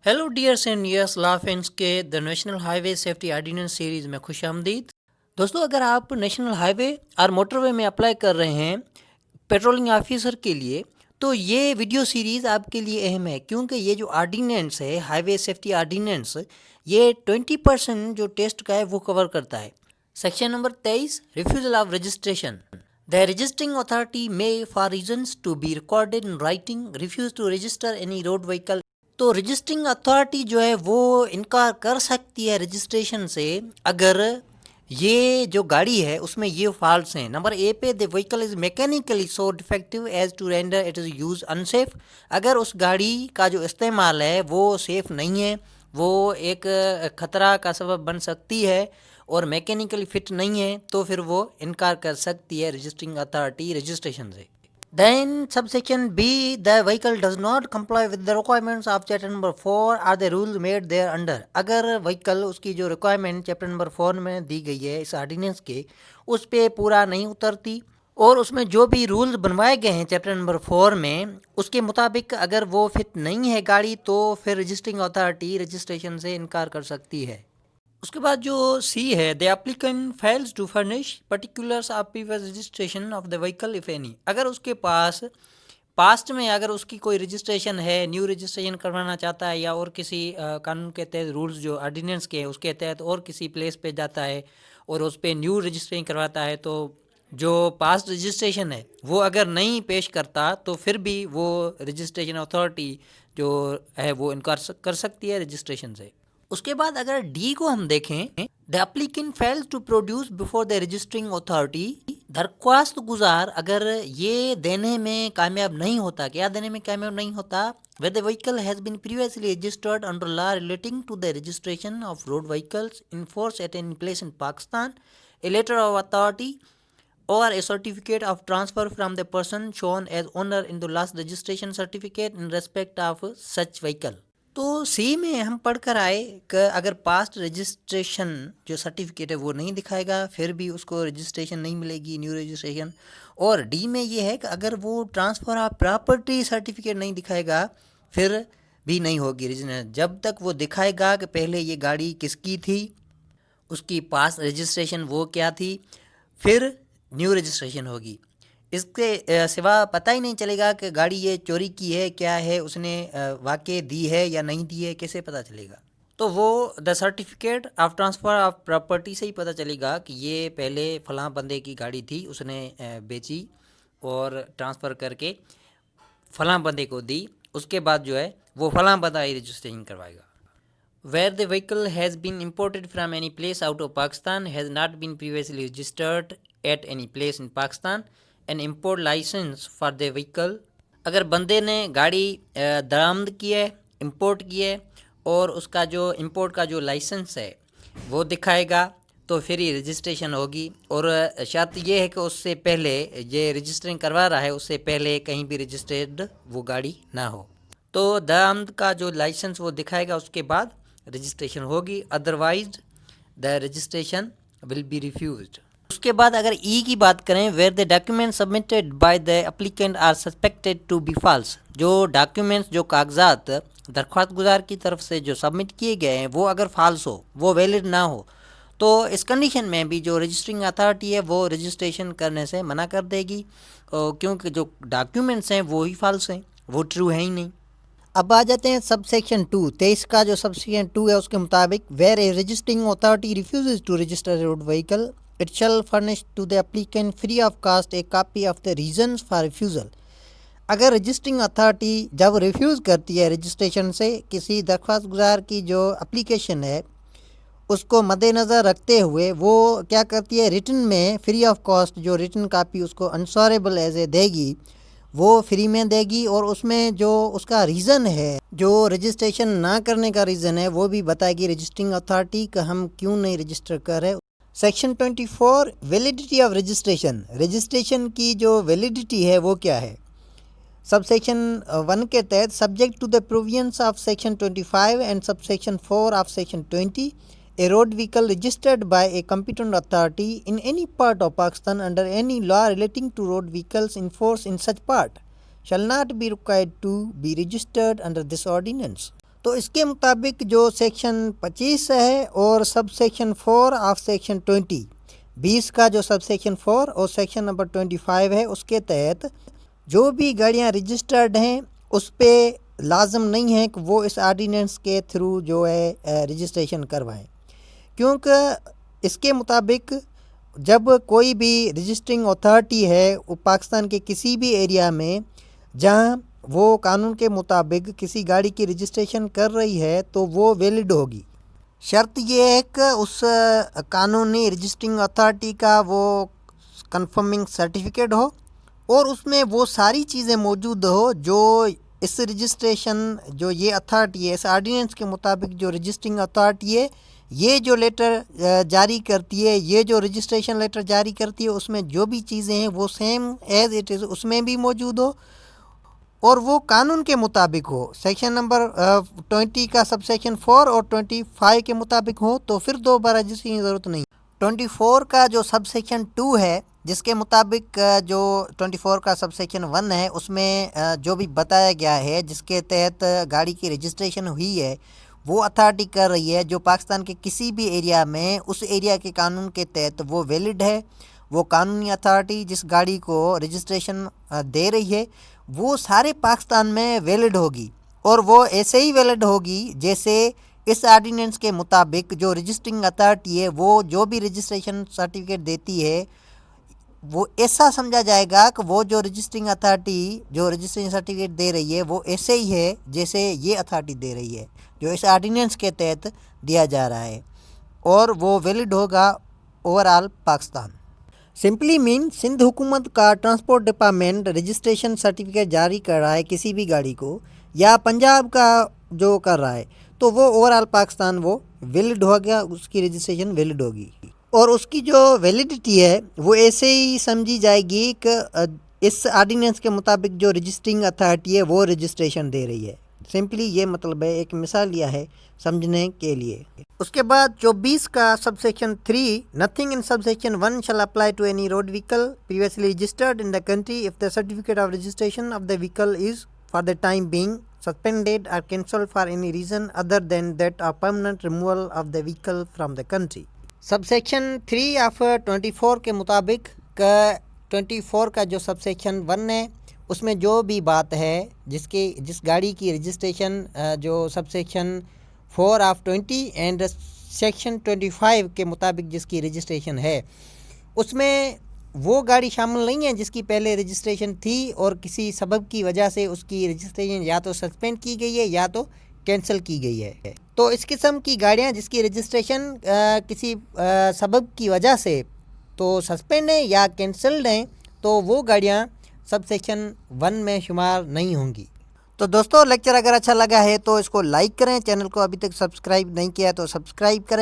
Hello dears and yes law friends के the national highway safety ordinance series में खुश आमदीद। दोस्तों, अगर आप नेशनल हाईवे और मोटरवे में अप्लाई कर रहे हैं पेट्रोलिंग ऑफिसर के लिए, तो ये वीडियो सीरीज़ आपके लिए अहम है, क्योंकि ये जो ऑर्डिनेंस है हाईवे सेफ्टी ऑर्डिनेंस, ये 20% जो टेस्ट का है वो कवर करता है। Section number 23, refusal of registration. The registering authority may for reasons to be recorded in writing refuse to register any road vehicle. तो रजिस्टरिंग अथॉरिटी जो है वो इनकार कर सकती है रजिस्ट्रेशन से अगर ये जो गाड़ी है उसमें ये फॉल्ट्स हैं। नंबर ए पे, the vehicle is mechanically so defective as to render it is use unsafe. अगर उस गाड़ी का जो इस्तेमाल है वो सेफ नहीं है, वो एक ख़तरा का सबब बन सकती है और मैकेनिकली फिट नहीं है, तो फिर वो इनकार कर सकती है रजिस्टरिंग अथॉरिटी रजिस्ट्रेशन से। Then subsection B, the vehicle does not comply with the requirements of chapter number 4 or the rules made there under। अगर व्हीकल उसकी जो रिक्वायरमेंट चैप्टर नंबर 4 में दी गई है इस ऑर्डिनेंस के, उस पे पूरा नहीं उतरती और उसमें जो भी रूल्स बनवाए गए हैं चैप्टर नंबर 4 में उसके मुताबिक अगर वो फिट नहीं है गाड़ी, तो फिर रजिस्टरिंग अथॉरिटी रजिस्ट्रेशन से इनकार कर सकती है। उसके बाद जो सी है, the applicant fails to furnish particulars of previous registration of the vehicle if any. अगर उसके पास पास्ट में अगर उसकी कोई रजिस्ट्रेशन है, न्यू रजिस्ट्रेशन करवाना चाहता है या और किसी कानून के तहत रूल्स जो ऑर्डिनेंस के हैं उसके तहत और किसी प्लेस पे जाता है और उस पर न्यू रजिस्ट्रेशन करवाता है, तो जो पास्ट रजिस्ट्रेशन है वो अगर नहीं पेश करता तो फिर भी वो रजिस्ट्रेशन अथॉरिटी जो है वो इनकार कर सकती है रजिस्ट्रेशन से। उसके बाद अगर डी को हम देखें, the applicant fails to produce before the registering authority. दरख्वास्त गुजार अगर ये देने में कामयाब नहीं होता, क्या देने में कामयाब नहीं होता, where the vehicle has been previously registered under law relating to the registration of road vehicles in force at any place in Pakistan, a letter of authority or a certificate of transfer from the person shown as owner in the last registration certificate in respect of such vehicle। तो सी में हम पढ़ कर आए कि अगर past registration जो certificate है वो नहीं दिखाएगा फिर भी उसको रजिस्ट्रेशन नहीं मिलेगी, न्यू रजिस्ट्रेशन। और डी में ये है कि अगर वो ट्रांसफ़र ऑफ प्रॉपर्टी सर्टिफिकेट नहीं दिखाएगा फिर भी नहीं होगी रजिस्ट्रेशन, जब तक वो दिखाएगा कि पहले ये गाड़ी किसकी थी, उसकी पास्ट रजिस्ट्रेशन वो क्या थी, फिर न्यू रजिस्ट्रेशन होगी। इसके सिवा पता ही नहीं चलेगा कि गाड़ी ये चोरी की है, क्या है, उसने वाकई दी है या नहीं दी है, कैसे पता चलेगा। तो वो the certificate of transfer of property से ही पता चलेगा कि ये पहले फलां बंदे की गाड़ी थी, उसने बेची और ट्रांसफ़र करके फलां बंदे को दी, उसके बाद जो है वो फलां बंदा ही रजिस्ट्रेशन करवाएगा। Where the vehicle has been imported from any place out of Pakistan, has not been previously registered at any place in Pakistan, an import license for the vehicle। अगर बंदे ने गाड़ी दरामद की है, इंपोर्ट की है और उसका जो इंपोर्ट का जो लाइसेंस है वो दिखाएगा तो फिर ही रजिस्ट्रेशन होगी। और शर्त ये है कि उससे पहले ये रजिस्ट्रिंग करवा रहा है उससे पहले कहीं भी रजिस्टर्ड वो गाड़ी ना हो। तो दरामद का जो लाइसेंस वो दिखाएगा उसके बाद रजिस्ट्रेशन होगी, otherwise the registration will be refused. उसके बाद अगर ई की बात करें, where the document submitted by the applicant are suspected to be false. जो डॉक्यूमेंट्स जो कागजात दरख्वास्त गुजार की तरफ से जो सबमिट किए गए हैं वो अगर फॉल्स हो, वो वैलिड ना हो, तो इस कंडीशन में भी जो रजिस्टरिंग अथॉरिटी है वो रजिस्ट्रेशन करने से मना कर देगी, क्योंकि जो डॉक्यूमेंट्स हैं वो ही फॉल्स हैं, वो ट्रू है ही नहीं। अब आ जाते हैं सब सेक्शन 2। 23 का जो सब सेक्शन 2 है उसके मुताबिक, where a registering authority refuses to register road vehicle, it shall furnish to the applicant free of cost a copy of the reasons for refusal. अगर रजिस्टरिंग अथॉरिटी जब refuse करती है registration से किसी दरख्वास्त गुजार की जो एप्लीकेशन है, उसको मद्देनज़र रखते हुए वो क्या करती है, रिटन में फ्री ऑफ कॉस्ट जो रिटन कापी उसको अनसॉरेबल एज ए देगी, वो फ्री में देगी और उसमें जो उसका रीज़न है, जो रजिस्ट्रेशन ना करने का रीज़न है, वो भी बताएगी रजिस्टरिंग अथॉरिटी कि हम क्यों नहीं रजिस्टर कर रहे। Section 24, validity of registration. Registration की जो वैलिडिटी है वो क्या है। सब सेक्शन 1 के तहत, subject to the provisions of section 25 and sub section 4 of section 20, a road vehicle registered by a competent authority in any part of Pakistan under any law relating to road vehicles in force in such part shall not be required to be registered under this ordinance। تو اس کے مطابق جو section 25 ہے اور sub section 4 of section 20 کا جو sub section 4 اور section number 25 ہے، اس کے تحت جو بھی گاڑیاں رجسٹرڈ ہیں اس پہ لازم نہیں ہے کہ وہ اس آرڈیننس کے تھرو جو ہے رجسٹریشن کروائیں، کیونکہ اس کے مطابق جب کوئی بھی رجسٹرنگ اتھارٹی ہے وہ پاکستان کے کسی بھی ایریا میں جہاں وہ قانون کے مطابق کسی گاڑی کی رجسٹریشن کر رہی ہے تو وہ ویلڈ ہوگی۔ شرط یہ ہے کہ اس قانونی رجسٹرنگ اتھارٹی کا وہ کنفرمنگ سرٹیفکیٹ ہو اور اس میں وہ ساری چیزیں موجود ہو جو اس رجسٹریشن جو یہ اتھارٹی ہے، اس آرڈیننس کے مطابق جو رجسٹرنگ اتھارٹی ہے یہ جو لیٹر جاری کرتی ہے، یہ جو رجسٹریشن لیٹر جاری کرتی ہے، اس میں جو بھی چیزیں ہیں وہ سیم ایز اٹ از اس میں بھی موجود ہو اور وہ قانون کے مطابق ہو، سیکشن نمبر 20 کا سب سیکشن 4 اور 25 کے مطابق ہو، تو پھر دوبارہ رجسٹری کی ضرورت نہیں۔ 24 کا جو سب سیکشن 2 ہے، جس کے مطابق جو 24 کا سب سیکشن 1 ہے، اس میں جو بھی بتایا گیا ہے جس کے تحت گاڑی کی رجسٹریشن ہوئی ہے وہ اتھارٹی کر رہی ہے جو پاکستان کے کسی بھی ایریا میں اس ایریا کے قانون کے تحت وہ ویلڈ ہے، وہ قانونی اتھارٹی جس گاڑی کو رجسٹریشن دے رہی ہے وہ سارے پاکستان میں ویلڈ ہوگی، اور وہ ایسے ہی ویلڈ ہوگی جیسے اس آرڈیننس کے مطابق جو رجسٹرنگ اتھارٹی ہے وہ جو بھی رجسٹریشن سرٹیفکیٹ دیتی ہے وہ ایسا سمجھا جائے گا کہ وہ جو رجسٹرنگ اتھارٹی جو رجسٹریشن سرٹیفکیٹ دے رہی ہے وہ ایسے ہی ہے جیسے یہ اتھارٹی دے رہی ہے جو اس آرڈیننس کے تحت دیا جا رہا ہے، اور وہ ویلڈ ہوگا اوور آل پاکستان۔ سمپلی مین سندھ حکومت کا ٹرانسپورٹ ڈپارٹمنٹ رجسٹریشن سرٹیفکیٹ جاری کر رہا ہے کسی بھی گاڑی کو، یا پنجاب کا جو کر رہا ہے، تو وہ اوور آل پاکستان وہ ویلڈ ہو گیا، اس کی رجسٹریشن ویلڈ ہوگی، اور اس کی جو ویلڈیٹی ہے وہ ایسے ہی سمجھی جائے گی کہ اس آرڈیننس کے مطابق جو رجسٹرنگ اتھارٹی ہے وہ رجسٹریشن دے رہی ہے۔ سمپلی یہ مطلب ہے، ایک مثال لیا ہے سمجھنے کے لیے۔ اس کے بعد 24 کا sub section 3 nothing in sub section 1 shall apply to any road vehicle previously registered in the country of the certificate of registration of the vehicle is for the time being suspended or cancelled for any reason other than that of permanent removal of the vehicle from the country۔ Sub section 3 of 24 کے مطابق 24 کا جو سب section 1 ہے اس میں جو بھی بات ہے جس گاڑی کی رجسٹریشن جو sub section 4 of 20 and section 25 کے مطابق جس کی رجسٹریشن ہے اس میں وہ گاڑی شامل نہیں ہے جس کی پہلے رجسٹریشن تھی اور کسی سبب کی وجہ سے اس کی رجسٹریشن یا تو سسپینڈ کی گئی ہے یا تو کینسل کی گئی ہے۔ تو اس قسم کی گاڑیاں جس کی رجسٹریشن کسی سبب کی وجہ سے تو سسپینڈ ہیں یا کینسلڈ ہیں تو وہ گاڑیاں سب سیکشن 1 میں شمار نہیں ہوں گی۔ تو دوستو لیکچر اگر اچھا لگا ہے تو اس کو لائک کریں، چینل کو ابھی تک سبسکرائب نہیں کیا ہے تو سبسکرائب کریں۔